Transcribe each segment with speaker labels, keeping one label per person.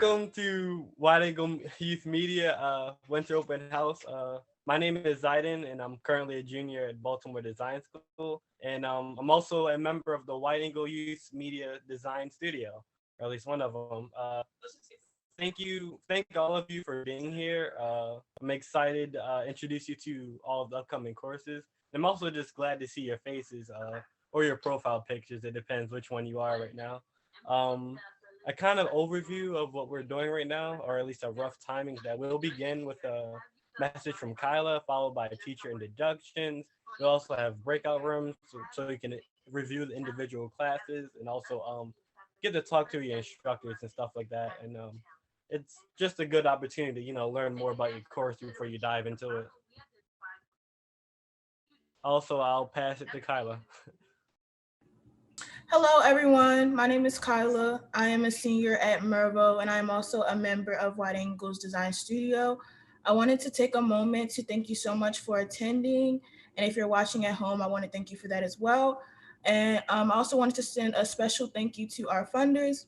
Speaker 1: welcome to Wide Angle Youth Media Winter Open House. My name is Zaiden, and I'm currently a junior at Baltimore Design School. And I'm also a member of the Wide Angle Youth Media Design Studio, or at least one of them. Thank all of you for being here. I'm excited to introduce you to all of the upcoming courses. I'm also just glad to see your faces or your profile pictures. It depends which one you are right now. Um, a kind of overview of what we're doing right now, or at least a rough timing, is that we'll begin with a message from Kyla, followed by teacher introductions. We'll also have breakout rooms so you can review the individual classes and also get to talk to your instructors and stuff like that. And it's just a good opportunity to learn more about your course before you dive into it. Also, I'll pass it to Kyla.
Speaker 2: Hello, everyone. My name is Kyla. I am a senior at Mervo, and I am also a member of Wide Angles Design Studio. I wanted to take a moment to thank you so much for attending. And if you're watching at home, I want to thank you for that as well. And I also wanted to send a special thank you to our funders.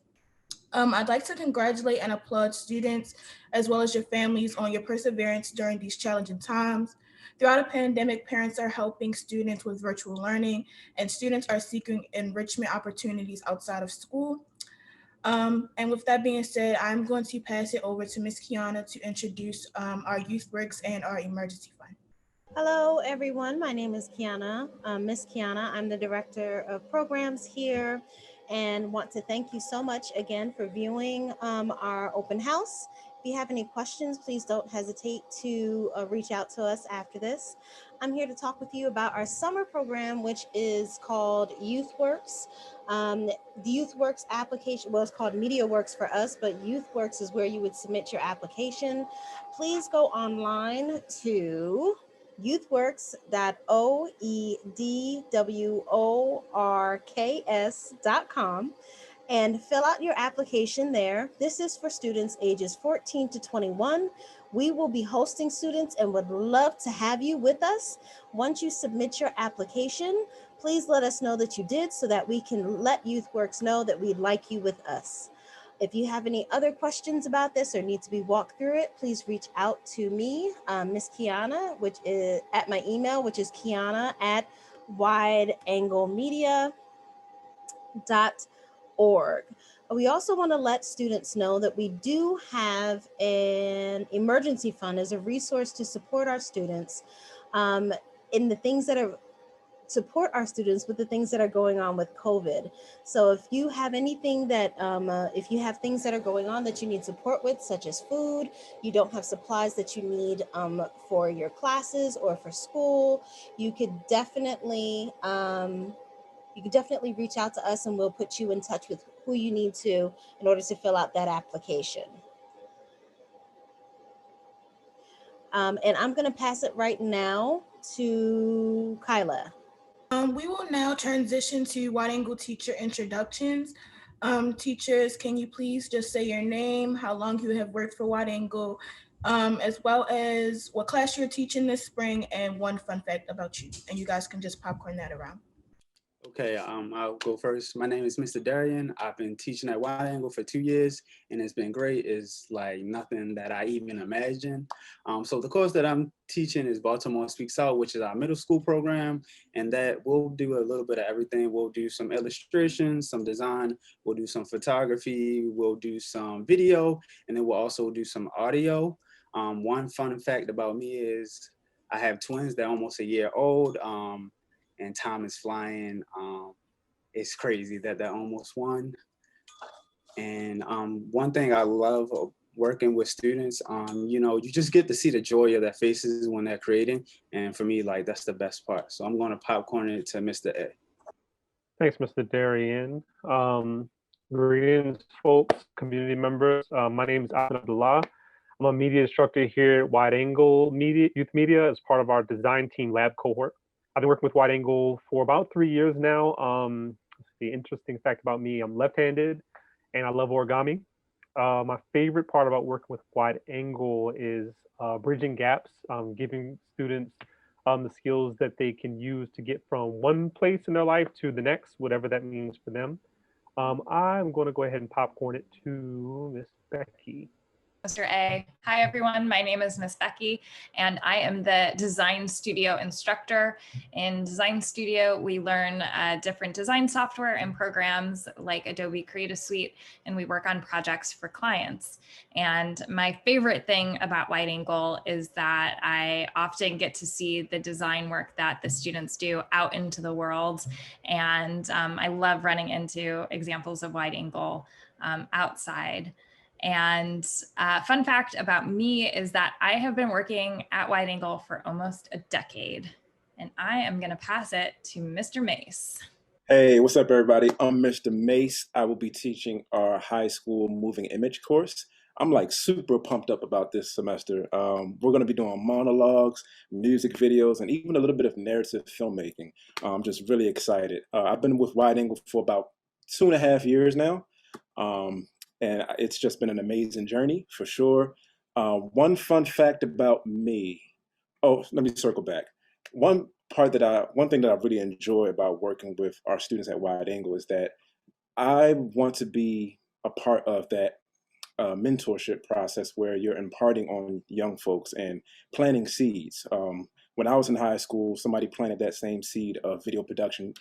Speaker 2: I'd like to congratulate and applaud students as well as your families on your perseverance during these challenging times. Throughout a pandemic, parents are helping students with virtual learning, and students are seeking enrichment opportunities outside of school. And with that being said, I'm going to pass it over to Ms. Kiana to introduce our youth works and our emergency fund.
Speaker 3: Hello, everyone. My name is Kiana, Miss Kiana. I'm the Director of Programs here and want to thank you so much again for viewing our open house. If you have any questions, please don't hesitate to reach out to us after this. I'm here to talk with you about our summer program, which is called Youth Works. The Youth Works application, well, it's called Media Works for us, but Youth Works is where you would submit your application. Please go online to youthworks.oedworks.com and fill out your application there. This is for students ages 14 to 21. We will be hosting students and would love to have you with us. Once you submit your application, please let us know that you did so that we can let YouthWorks know that we'd like you with us. If you have any other questions about this or need to be walked through it, please reach out to me, Miss Kiana, which is at my email, which is kiana@wideanglemedia.org. We also want to let students know that we do have an emergency fund as a resource to support our students in the things that are support our students with the things that are going on with COVID. So if you have anything that, if you have things that are going on that you need support with, such as food, you don't have supplies that you need for your classes or for school, you could definitely reach out to us and we'll put you in touch with who you need to in order to fill out that application. And I'm gonna pass it right now to Kyla.
Speaker 2: We will now transition to Wide Angle teacher introductions. Teachers, can you please just say your name, how long you have worked for Wide Angle, as well as what class you're teaching this spring, and one fun fact about you. And you guys can just popcorn that around.
Speaker 4: Okay, I'll go first. My name is Mr. Darian. I've been teaching at Wide Angle for 2 years, and it's been great. It's like nothing that I even imagined. So the course that I'm teaching is Baltimore Speaks Out, which is our middle school program, and that we'll do a little bit of everything. We'll do some illustrations, some design, we'll do some photography, we'll do some video, and then we'll also do some audio. One fun fact about me is I have twins. They're almost a year old. And time is flying. It's crazy that they're almost one. And one thing I love working with students, you just get to see the joy of their faces when they're creating. And for me, like, that's the best part. So I'm going to popcorn it to Mr. A.
Speaker 5: Thanks, Mr. Darian. Greetings, folks, community members. My name is Ahmed Abdullah. I'm a media instructor here at Wide Angle Youth Media as part of our design team lab cohort. I've been working with Wide Angle for about 3 years now. The interesting fact about me, I'm left-handed and I love origami. My favorite part about working with Wide Angle is bridging gaps, giving students the skills that they can use to get from one place in their life to the next, whatever that means for them. I'm going to go ahead and popcorn it to Miss Becky.
Speaker 6: Mr. A. Hi, everyone. My name is Miss Becky, and I am the Design Studio instructor. In Design Studio, we learn different design software and programs like Adobe Creative Suite, and we work on projects for clients. And my favorite thing about Wide Angle is that I often get to see the design work that the students do out into the world. And I love running into examples of Wide Angle outside. And fun fact about me is that I have been working at Wide Angle for almost a decade, and I am going to pass it to Mr. Mace.
Speaker 7: Hey, what's up, everybody? I'm Mr. Mace. I will be teaching our high school moving image course. I'm like super pumped up about this semester. We're going to be doing monologues, music videos, and even a little bit of narrative filmmaking. I'm just really excited. I've been with Wide Angle for about 2.5 years now. And it's just been an amazing journey for sure. One fun fact about me. Oh, let me circle back. One thing that I really enjoy about working with our students at Wide Angle is that I want to be a part of that mentorship process where you're imparting on young folks and planting seeds. When I was in high school, somebody planted that same seed of video production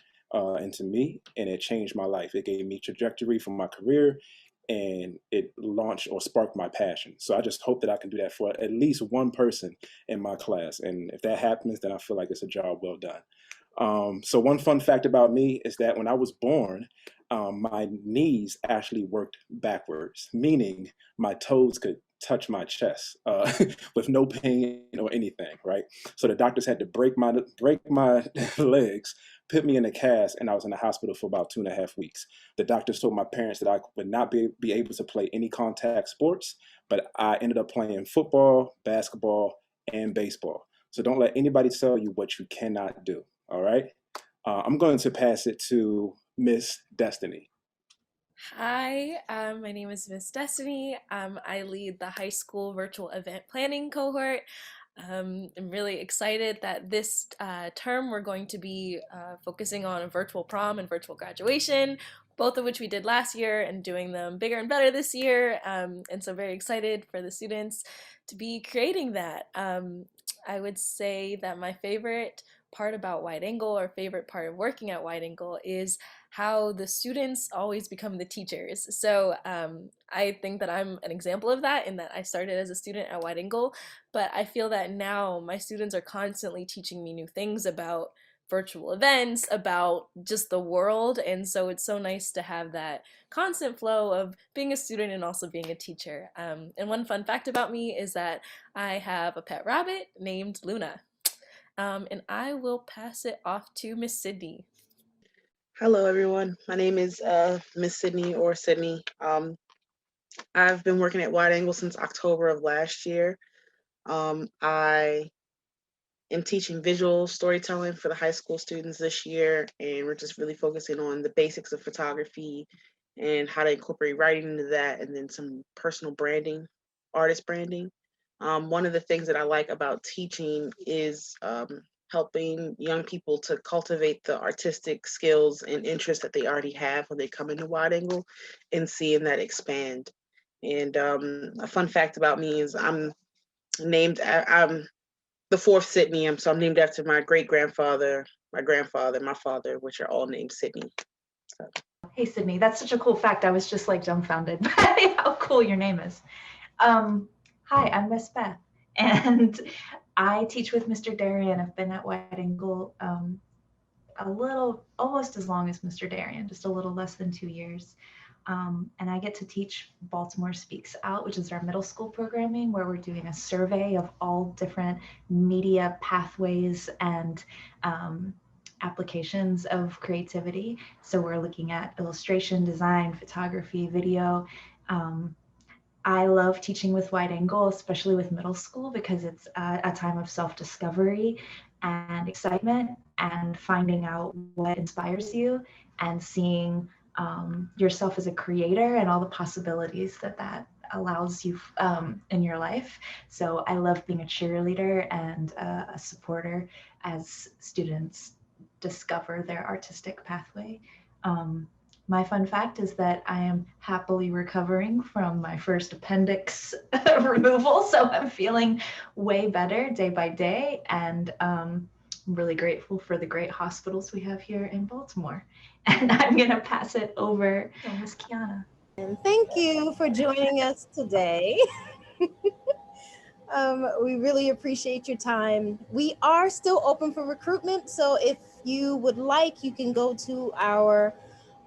Speaker 7: into me, and it changed my life. It gave me trajectory for my career, and it launched or sparked my passion. So I just hope that I can do that for at least one person in my class. And if that happens, then I feel like it's a job well done. So one fun fact about me is that when I was born, my knees actually worked backwards, meaning my toes could touch my chest with no pain or anything, right? So the doctors had to break my legs, put me in a cast, and I was in the hospital for about 2.5 weeks. The doctors told my parents that I would not be able to play any contact sports, but I ended up playing football, basketball, and baseball. So don't let anybody tell you what you cannot do, all right? I'm going to pass it to Miss Destiny.
Speaker 8: Hi, my name is Miss Destiny. I lead the high school virtual event planning cohort. I'm really excited that this term we're going to be focusing on a virtual prom and virtual graduation, both of which we did last year, and doing them bigger and better this year. And so very excited for the students to be creating that. I would say that my favorite part about Wide Angle, or favorite part of working at Wide Angle, is how the students always become the teachers. So I think that I'm an example of that, in that I started as a student at Wide Angle, but I feel that now my students are constantly teaching me new things about virtual events, about just the world. And so it's so nice to have that constant flow of being a student and also being a teacher. And one fun fact about me is that I have a pet rabbit named Luna. And I will pass it off to Miss Sydney.
Speaker 9: Hello, everyone. My name is Miss Sydney, or Sydney. I've been working at Wide Angle since October of last year. I am teaching visual storytelling for the high school students this year, and we're just really focusing on the basics of photography and how to incorporate writing into that, and then some personal branding, artist branding. One of the things that I like about teaching is helping young people to cultivate the artistic skills and interests that they already have when they come into Wide Angle, and seeing that expand. And a fun fact about me is I'm the fourth Sydney, so I'm named after my great-grandfather, my grandfather, my father, which are all named Sydney. So.
Speaker 10: Hey, Sydney, that's such a cool fact. I was just like dumbfounded by how cool your name is. Hi, I'm Miss Beth, and I teach with Mr. Darian. I've been at Wide Angle almost as long as Mr. Darian, just a little less than 2 years. And I get to teach Baltimore Speaks Out, which is our middle school programming, where we're doing a survey of all different media pathways and applications of creativity. So we're looking at illustration, design, photography, video. I love teaching with Wide Angle, especially with middle school, because it's a time of self-discovery and excitement, and finding out what inspires you, and seeing yourself as a creator and all the possibilities that allows you in your life. So I love being a cheerleader and a supporter as students discover their artistic pathway. My fun fact is that I am happily recovering from my first appendix removal, so I'm feeling way better day by day, and I'm really grateful for the great hospitals we have here in Baltimore. And I'm going to pass it over to Ms. Kiana.
Speaker 3: And thank you for joining us today. We really appreciate your time. We are still open for recruitment, so if you would like, you can go to our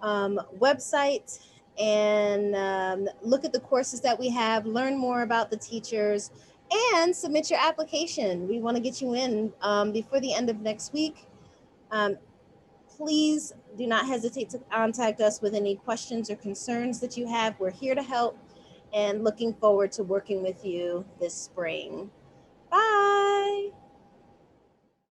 Speaker 3: website and look at the courses that we have, learn more about the teachers, and submit your application. We want to get you in before the end of next week. Please do not hesitate to contact us with any questions or concerns that you have. We're here to help and looking forward to working with you this spring. Bye.